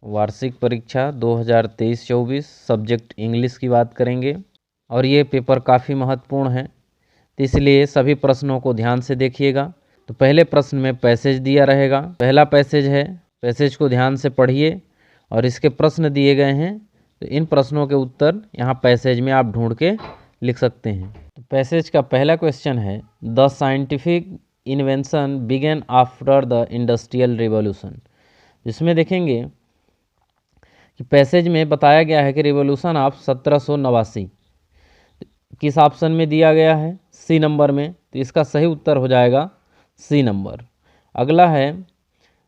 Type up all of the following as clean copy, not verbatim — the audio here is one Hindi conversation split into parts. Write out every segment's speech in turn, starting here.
वार्षिक परीक्षा 2023-24 सब्जेक्ट इंग्लिश की बात करेंगे और ये पेपर काफ़ी महत्वपूर्ण है, तो इसलिए सभी प्रश्नों को ध्यान से देखिएगा। तो पहले प्रश्न में पैसेज दिया रहेगा, पहला पैसेज है, पैसेज को ध्यान से पढ़िए और इसके प्रश्न दिए गए हैं। तो इन प्रश्नों के उत्तर यहाँ पैसेज में आप ढूंढ के लिख सकते हैं। तो पैसेज का पहला क्वेश्चन है, the scientific invention began after the industrial revolution. जिसमें देखेंगे कि पैसेज में बताया गया है कि रिवॉल्यूशन ऑफ 1789 किस ऑप्शन में दिया गया है, सी नंबर में। तो इसका सही उत्तर हो जाएगा सी नंबर। अगला है,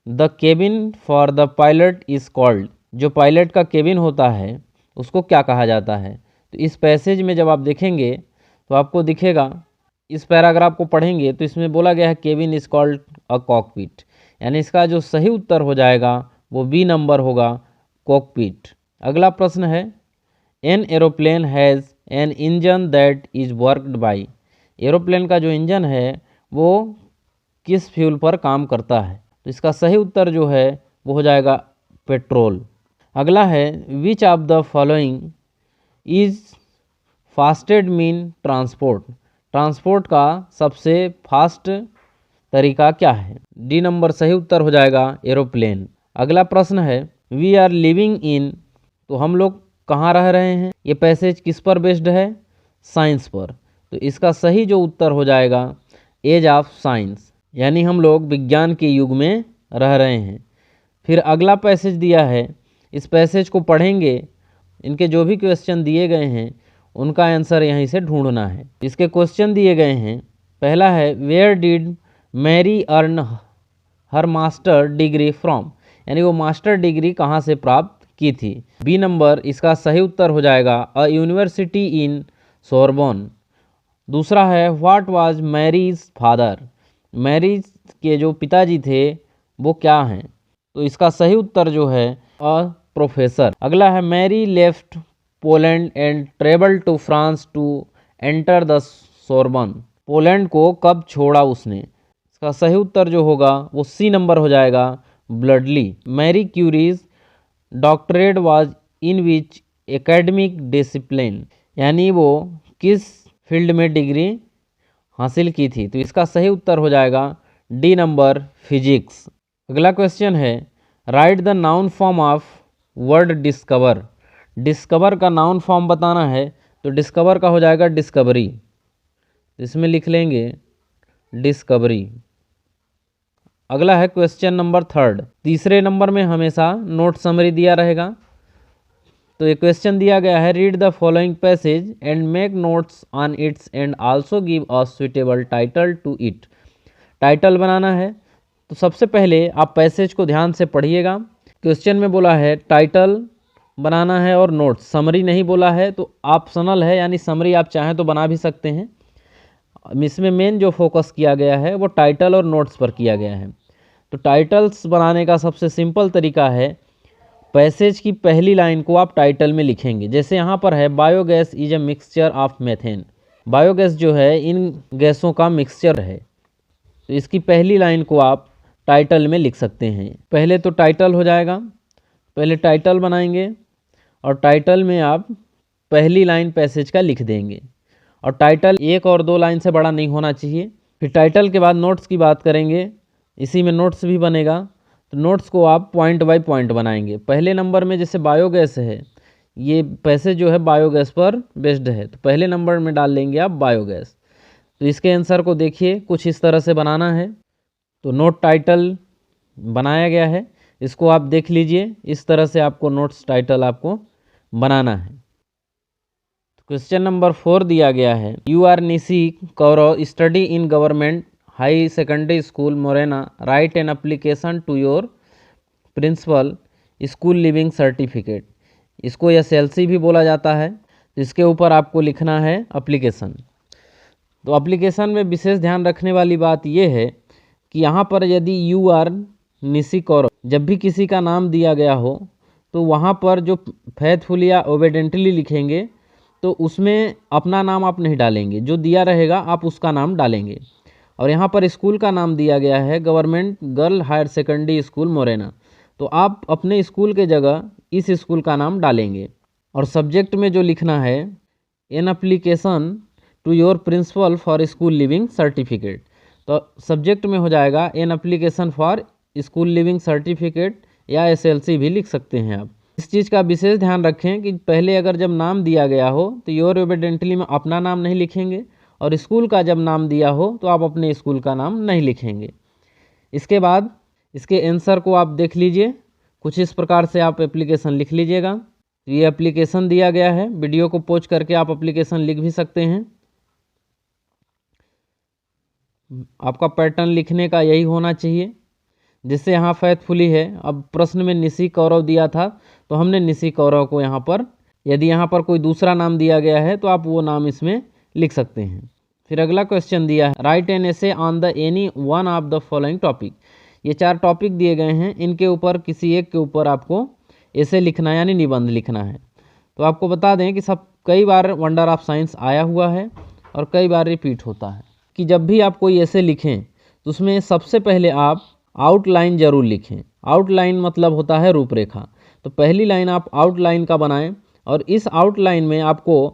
the cabin for the pilot is called. जो पायलट का केबिन होता है उसको क्या कहा जाता है। तो इस पैसेज में जब आप देखेंगे तो आपको दिखेगा, इस पैराग्राफ को पढ़ेंगे तो इसमें बोला गया है cabin is called a cockpit, यानी इसका जो सही उत्तर हो जाएगा वो बी नंबर होगा, कॉकपिट। अगला प्रश्न है, an aeroplane has an engine that is worked by. Aeroplane का जो इंजन है वो किस फ्यूल पर काम करता है। तो इसका सही उत्तर जो है वो हो जाएगा पेट्रोल। अगला है, which of the following is fastest mean transport. Transport का सबसे फास्ट तरीका क्या है। डी नंबर सही उत्तर हो जाएगा एरोप्लेन। अगला प्रश्न है, वी आर लिविंग इन। तो हम लोग कहाँ रह रहे हैं। ये पैसेज किस पर बेस्ड है, साइंस पर। तो इसका सही जो उत्तर हो जाएगा एज ऑफ साइंस, यानी हम लोग विज्ञान के युग में रह रहे हैं। फिर अगला पैसेज दिया है, इस पैसेज को पढ़ेंगे, इनके जो भी क्वेश्चन दिए गए हैं उनका आंसर यहीं से ढूंढना है। इसके क्वेश्चन दिए गए हैं, पहला है, where did Marie earn her master degree from. यानी वो मास्टर डिग्री कहाँ से प्राप्त की थी। बी नंबर इसका सही उत्तर हो जाएगा अ यूनिवर्सिटी इन सोरबोन। दूसरा है, what was Marie's father. Marie's के जो पिताजी थे वो क्या हैं। तो इसका सही उत्तर जो है अ प्रोफेसर। अगला है, Marie left Poland and travel to France to enter the Sorbonne. Poland को कब छोड़ा उसने। इसका सही उत्तर जो होगा वो सी नंबर हो जाएगा, ब्लडली। Marie Curie's doctorate was in which academic discipline, यानी वो किस फील्ड में डिग्री हासिल की थी। तो इसका सही उत्तर हो जाएगा डी नंबर, फिजिक्स। अगला क्वेश्चन है, right the noun form of word discover. Discover का नाउन फॉर्म बताना है, तो डिस्कवर का हो जाएगा डिस्कवरी। इसमें लिख लेंगे डिस्कवरी। अगला है क्वेश्चन नंबर 3। तीसरे नंबर में हमेशा नोट समरी दिया रहेगा। तो ये क्वेश्चन दिया गया है, read the following passage and make notes on its and also give a suitable title to it. Title बनाना है, तो सबसे पहले आप पैसेज को ध्यान से पढ़िएगा। क्वेश्चन में बोला है टाइटल बनाना है और नोट्स, समरी नहीं बोला है, तो ऑप्शनल है, यानी समरी आप चाहें तो बना भी सकते हैं। इसमें मेन जो फोकस किया गया है वो टाइटल और नोट्स पर किया गया है। तो टाइटल्स बनाने का सबसे सिंपल तरीका है, पैसेज की पहली लाइन को आप टाइटल में लिखेंगे। जैसे यहाँ पर है, biogas is a mixture of methane. Biogas जो है इन गैसों का मिक्सचर है। तो इसकी पहली लाइन को आप टाइटल में लिख सकते हैं। पहले तो टाइटल हो जाएगा, पहले टाइटल बनाएंगे और टाइटल में आप पहली लाइन पैसेज का लिख देंगे। और टाइटल 1 और 2 लाइन से बड़ा नहीं होना चाहिए। फिर टाइटल के बाद नोट्स की बात करेंगे, इसी में नोट्स भी बनेगा। तो नोट्स को आप पॉइंट बाय पॉइंट बनाएंगे। पहले नंबर में जैसे बायोगैस है, ये पैसेज जो है बायोगैस पर बेस्ड है, तो पहले नंबर में डाल लेंगे आप बायोगैस। तो इसके आंसर को देखिए, कुछ इस तरह से बनाना है। तो नोट टाइटल बनाया गया है, इसको आप देख लीजिए। इस तरह से आपको नोट्स टाइटल आपको बनाना है। क्वेश्चन नंबर 4 दिया गया है, you are Nishi Kaurav study in government high secondary school Morena, write an application to your principal school leaving certificate. इसको एसएलसी भी बोला जाता है। तो इसके ऊपर आपको लिखना है एप्लीकेशन। तो एप्लीकेशन में विशेष ध्यान रखने वाली बात यह है कि यहाँ पर यदि यू आर निशी कौरव जब भी किसी का नाम दिया गया हो, तो वहाँ पर जो फैथफुली या ओबेडेंटली लिखेंगे तो उसमें अपना नाम आप नहीं डालेंगे, जो दिया रहेगा आप उसका नाम डालेंगे। और यहाँ पर स्कूल का नाम दिया गया है government girl higher secondary school Morena, तो आप अपने स्कूल के जगह इस स्कूल का नाम डालेंगे। और सब्जेक्ट में जो लिखना है, an application to your principal for school leaving certificate. तो सब्जेक्ट में हो जाएगा an application for school leaving certificate, या एसएलसी भी लिख सकते हैं आप। इस चीज़ का विशेष ध्यान रखें कि पहले अगर जब नाम दिया गया हो तो योर एविडेंटली में अपना नाम नहीं लिखेंगे, और स्कूल का जब नाम दिया हो तो आप अपने स्कूल का नाम नहीं लिखेंगे। इसके बाद इसके आंसर को आप देख लीजिए, कुछ इस प्रकार से आप एप्लीकेशन लिख लीजिएगा। तो ये एप्लीकेशन दिया गया है, वीडियो को पॉज करके आप एप्लीकेशन लिख भी सकते हैं। आपका पैटर्न लिखने का यही होना चाहिए, जिससे यहाँ फैथफुली है। अब प्रश्न में निशी कौरव दिया था तो हमने निशी कौरव को यहाँ पर, यदि यहाँ पर कोई दूसरा नाम दिया गया है तो आप वो नाम इसमें लिख सकते हैं। फिर अगला क्वेश्चन दिया है, right an essay on the any one of the following topic. ये 4 टॉपिक दिए गए हैं, इनके ऊपर किसी एक के ऊपर आपको ऐसे लिखना यानी निबंध लिखना है। तो आपको बता दें कि सब कई बार वंडर ऑफ साइंस आया हुआ है और कई बार रिपीट होता है कि जब भी आप कोई ऐसे लिखें तो उसमें सबसे पहले आप आउटलाइन जरूर लिखें। आउटलाइन मतलब होता है रूपरेखा। तो पहली लाइन आप आउटलाइन का बनाएं, और इस आउटलाइन में आपको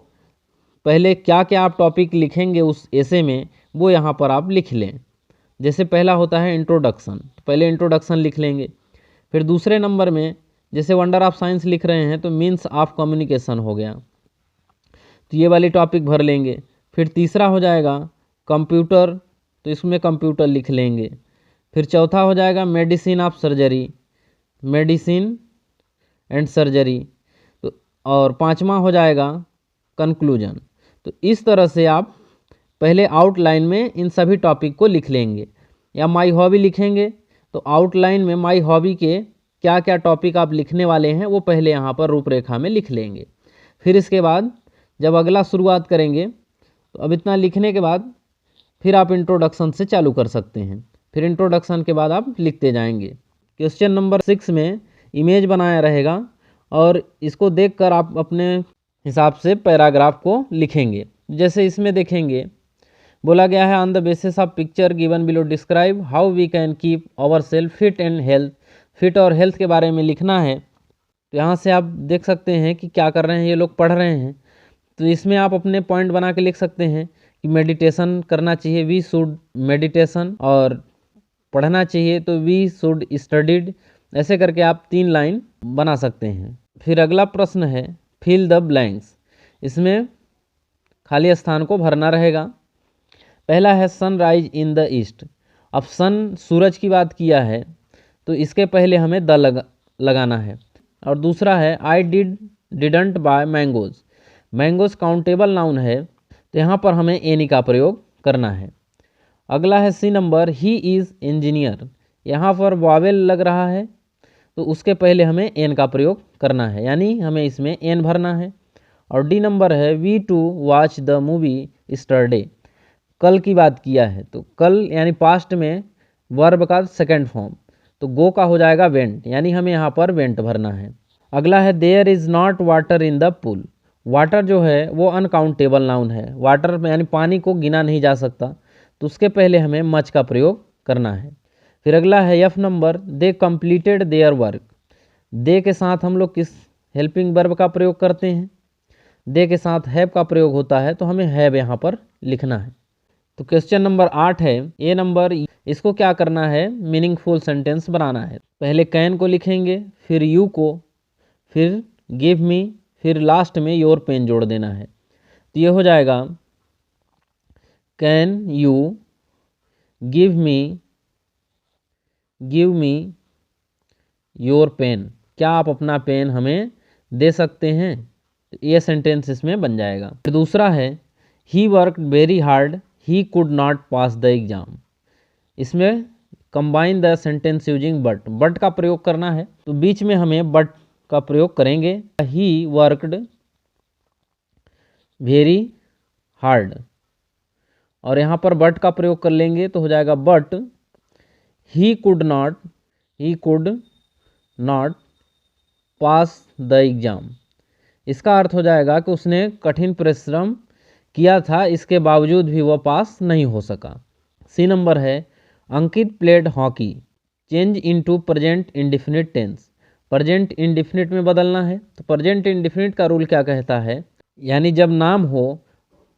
पहले क्या क्या आप टॉपिक लिखेंगे उस ऐसे में, वो यहाँ पर आप लिख लें। जैसे पहला होता है इंट्रोडक्शन, तो पहले इंट्रोडक्शन लिख लेंगे। फिर दूसरे नंबर में जैसे वंडर ऑफ साइंस लिख रहे हैं तो मीन्स ऑफ कम्युनिकेशन हो गया, तो ये वाली टॉपिक भर लेंगे। फिर तीसरा हो जाएगा कंप्यूटर, तो इसमें कंप्यूटर लिख लेंगे। फिर चौथा हो जाएगा medicine of surgery, medicine and surgery. तो और पांचवा हो जाएगा कंक्लूजन। तो इस तरह से आप पहले आउटलाइन में इन सभी टॉपिक को लिख लेंगे। या माई हॉबी लिखेंगे तो आउटलाइन में माई हॉबी के क्या क्या टॉपिक आप लिखने वाले हैं वो पहले यहाँ पर रूपरेखा में लिख लेंगे। फिर इसके बाद जब अगला शुरुआत करेंगे तो अब इतना लिखने के बाद फिर आप इंट्रोडक्शन से चालू कर सकते हैं। फिर इंट्रोडक्शन के बाद आप लिखते जाएंगे। क्वेश्चन नंबर 6 में इमेज बनाया रहेगा, और इसको देखकर आप अपने हिसाब से पैराग्राफ को लिखेंगे। जैसे इसमें देखेंगे बोला गया है, on the basis of picture given below describe how we can keep our self fit and health. Fit और हेल्थ के बारे में लिखना है। तो यहाँ से आप देख सकते हैं कि क्या कर रहे हैं, ये लोग पढ़ रहे हैं। तो इसमें आप अपने पॉइंट बना के लिख सकते हैं कि मेडिटेशन करना चाहिए, वी शुड मेडिटेशन, और पढ़ना चाहिए तो वी शुड स्टडीड। ऐसे करके आप 3 लाइन बना सकते हैं। फिर अगला प्रश्न है फिल द ब्लैंक्स। इसमें खाली स्थान को भरना रहेगा। पहला है सनराइज इन द ईस्ट। अब सन सूरज की बात किया है तो इसके पहले हमें द लगाना है। और दूसरा है I didn't buy mangoes. Mangoes countable noun है तो यहाँ पर हमें एनी का प्रयोग करना है। अगला है C number, he is engineer. यहाँ पर वावेल लग रहा है तो उसके पहले हमें एन का प्रयोग करना है, यानी हमें इसमें एन भरना है। और डी नंबर है we to watch the movie yesterday. कल की बात किया है तो कल यानी पास्ट में वर्ब का सेकंड फॉर्म, तो गो का हो जाएगा वेंट, यानी हमें यहाँ पर वेंट भरना है। अगला है there is not water in the pool. Water जो है वो अनकाउंटेबल नाउन है। वाटर में यानी पानी को गिना नहीं जा सकता, तो उसके पहले हमें मच का प्रयोग करना है। फिर अगला है F number, they completed their work. They के साथ हम लोग किस हेल्पिंग वर्ब का प्रयोग करते हैं, दे के साथ हैव का प्रयोग होता है, तो हमें हैव यहाँ पर लिखना है। तो क्वेश्चन नंबर 8 है ए नंबर, इसको क्या करना है, मीनिंगफुल सेंटेंस बनाना है। पहले कैन को लिखेंगे, फिर यू को, फिर गिव मी, फिर लास्ट में योर पेन जोड़ देना है। तो ये हो जाएगा can you give me your pen. क्या आप अपना पेन हमें दे सकते हैं, ये सेंटेंस इसमें बन जाएगा। फिर दूसरा है he worked very hard he could not pass the exam. इसमें combine the sentence using but. But का प्रयोग करना है तो बीच में हमें बट का प्रयोग करेंगे। ही वर्कड वेरी हार्ड, और यहाँ पर बट का प्रयोग कर लेंगे तो हो जाएगा but he could not pass the exam. इसका अर्थ हो जाएगा कि उसने कठिन परिश्रम किया था, इसके बावजूद भी वह पास नहीं हो सका। सी नंबर है Ankit played hockey. Change into present indefinite tense, present indefinite में बदलना है। तो प्रेजेंट इंडेफिनिट का रूल क्या कहता है, यानी जब नाम हो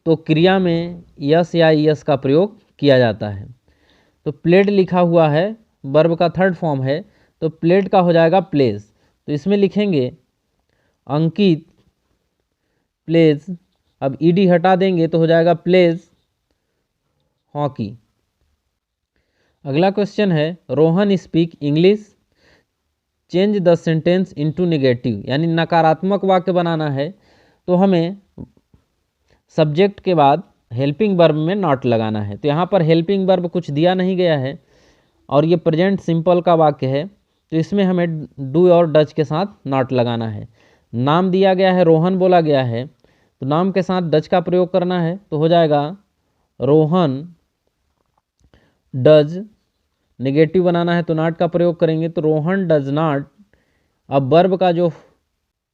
तो क्रिया में यस या यस का प्रयोग किया जाता है। तो प्लेड लिखा हुआ है, वर्ब का थर्ड फॉर्म है, तो प्लेड का हो जाएगा प्लेज। तो इसमें लिखेंगे अंकित प्लेज, अब ईडी हटा देंगे तो हो जाएगा प्लेज हॉकी। अगला क्वेश्चन है Rohan speak English, change the sentence into negative, यानी नकारात्मक वाक्य बनाना है तो हमें सब्जेक्ट के बाद हेल्पिंग वर्ब में नॉट लगाना है। तो यहाँ पर हेल्पिंग वर्ब कुछ दिया नहीं गया है और ये प्रेजेंट सिंपल का वाक्य है, तो इसमें हमें डू और डज के साथ नॉट लगाना है। नाम दिया गया है, रोहन बोला गया है, तो नाम के साथ डज का प्रयोग करना है, तो हो जाएगा रोहन डज। नेगेटिव बनाना है तो नॉट का प्रयोग करेंगे, तो रोहन डज नॉट। अब वर्ब का जो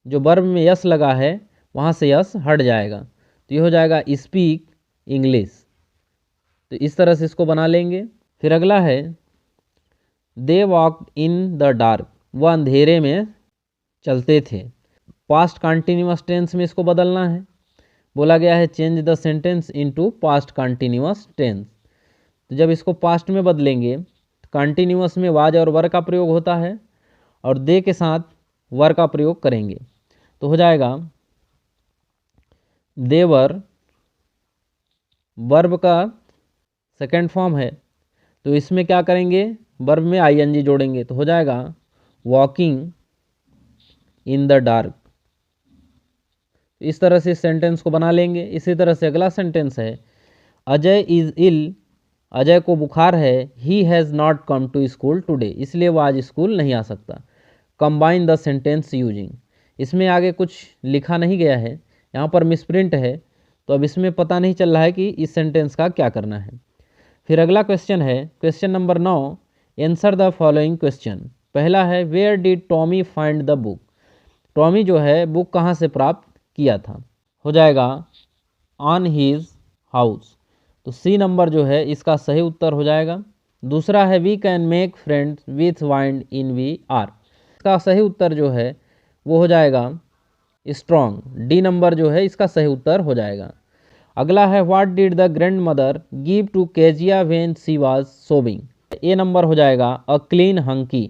वर्ब में यस लगा है वहाँ से यस हट जाएगा, तो ये हो जाएगा स्पीक इंग्लिश। तो इस तरह से इसको बना लेंगे। फिर अगला है they walk in the dark, वह अंधेरे में चलते थे। पास्ट कंटिन्यूअस टेंस में इसको बदलना है, बोला गया है change the sentence into past continuous tense. तो जब इसको पास्ट में बदलेंगे तो कंटिन्यूअस में वाज और वर का प्रयोग होता है और दे के साथ वर का प्रयोग करेंगे, तो हो जाएगा देवर, वर्ब का सेकंड फॉर्म है, तो इसमें क्या करेंगे, वर्ब में आईएनजी जोड़ेंगे, तो हो जाएगा वॉकिंग इन द डार्क। इस तरह से सेंटेंस को बना लेंगे। इसी तरह से अगला सेंटेंस है अजय इज इल, अजय को बुखार है, he has not come to school today, इसलिए वो आज स्कूल नहीं आ सकता। कंबाइन द सेंटेंस यूजिंग, इसमें आगे कुछ लिखा नहीं गया है, यहाँ पर मिसप्रिंट है, तो अब इसमें पता नहीं चल रहा है कि इस सेंटेंस का क्या करना है। फिर अगला क्वेश्चन है question number 9, answer the following question. पहला है where did Tommy find the book, Tommy जो है बुक कहाँ से प्राप्त किया था, हो जाएगा ऑन हीज हाउस। तो सी नंबर जो है इसका सही उत्तर हो जाएगा। दूसरा है we can make friends with wind in we are, इसका सही उत्तर जो है वो हो जाएगा स्ट्रॉन्ग, डी नंबर जो है इसका सही उत्तर हो जाएगा। अगला है what did the grand mother give to Kezia when she was sobbing, A number हो जाएगा अ क्लीन हंकी।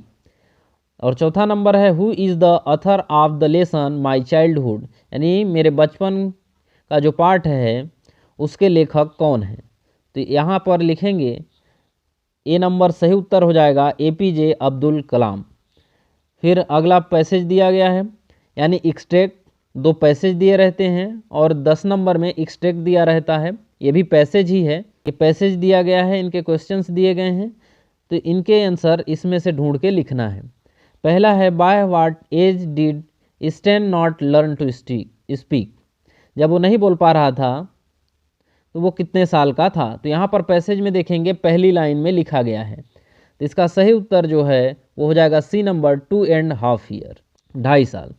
और चौथा नंबर है who is the author of the lesson my childhood, यानी मेरे बचपन का जो पाठ है उसके लेखक कौन है। तो यहाँ पर लिखेंगे ए नंबर सही उत्तर हो जाएगा एपीजे अब्दुल कलाम। फिर अगला पैसेज दिया गया है, यानी एक्सट्रैक्ट, दो पैसेज दिए रहते हैं और 10 नंबर में एक्सट्रैक्ट दिया रहता है, ये भी पैसेज ही है। ये पैसेज दिया गया है, इनके क्वेश्चंस दिए गए हैं, तो इनके आंसर इसमें से ढूंढ के लिखना है। पहला है by what age did Stan not learn to speak, जब वो नहीं बोल पा रहा था तो वो कितने साल का था। तो यहाँ पर पैसेज में देखेंगे पहली लाइन में लिखा गया है, तो इसका सही उत्तर जो है वो हो जाएगा सी नंबर 2.5 ईयर, 2.5 साल।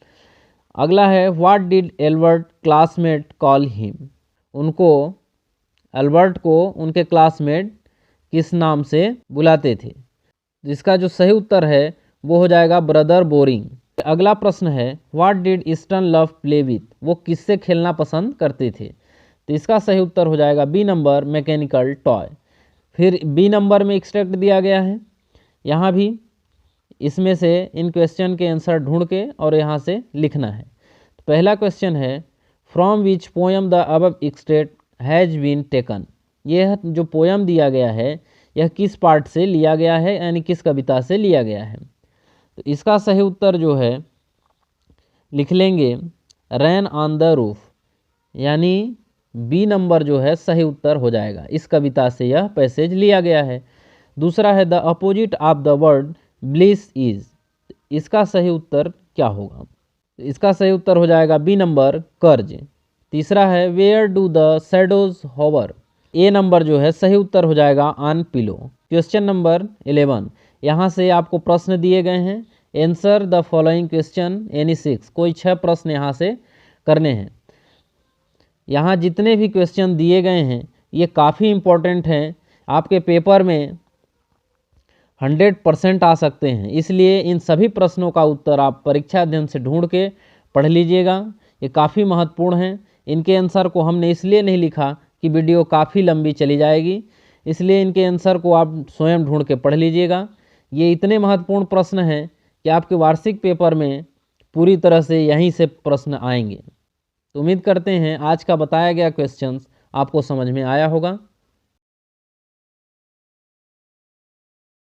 अगला है what did Albert classmate call him, उनको एल्बर्ट को उनके क्लासमेट किस नाम से बुलाते थे, जिसका जो सही उत्तर है वो हो जाएगा ब्रदर बोरिंग। अगला प्रश्न है what did eastern love play with, वो किससे खेलना पसंद करते थे, तो इसका सही उत्तर हो जाएगा बी नंबर मैकेनिकल टॉय। फिर बी नंबर में एक्सट्रैक्ट दिया गया है, यहाँ भी इसमें से इन क्वेश्चन के आंसर ढूंढ के और यहाँ से लिखना है। तो पहला क्वेश्चन है from which poem the above extract has been taken, यह जो पोएम दिया गया है यह किस पार्ट से लिया गया है, यानी किस कविता से लिया गया है। तो इसका सही उत्तर जो है लिख लेंगे रैन ऑन द रूफ, यानी बी नंबर जो है सही उत्तर हो जाएगा, इस कविता से यह पैसेज लिया गया है। दूसरा है the opposite of the word bliss is, इसका सही उत्तर क्या होगा, इसका सही उत्तर हो जाएगा बी नंबर कर्ज। तीसरा है where do the shadows hover, A number जो है सही उत्तर हो जाएगा ऑन पिलो। क्वेश्चन नंबर 11, यहाँ से आपको प्रश्न दिए गए हैं, answer the following question any 6, कोई 6 प्रश्न यहाँ से करने हैं। यहाँ जितने भी क्वेश्चन दिए गए हैं ये काफ़ी इम्पोर्टेंट हैं, आपके पेपर में 100% आ सकते हैं। इसलिए इन सभी प्रश्नों का उत्तर आप परीक्षा अध्ययन से ढूंढ के पढ़ लीजिएगा। ये काफ़ी महत्वपूर्ण हैं। इनके आंसर को हमने इसलिए नहीं लिखा कि वीडियो काफ़ी लंबी चली जाएगी, इसलिए इनके आंसर को आप स्वयं ढूंढ के पढ़ लीजिएगा। ये इतने महत्वपूर्ण प्रश्न हैं कि आपके वार्षिक पेपर में पूरी तरह से यहीं से प्रश्न आएंगे। तो उम्मीद करते हैं आज का बताया गया क्वेश्चंस आपको समझ में आया होगा।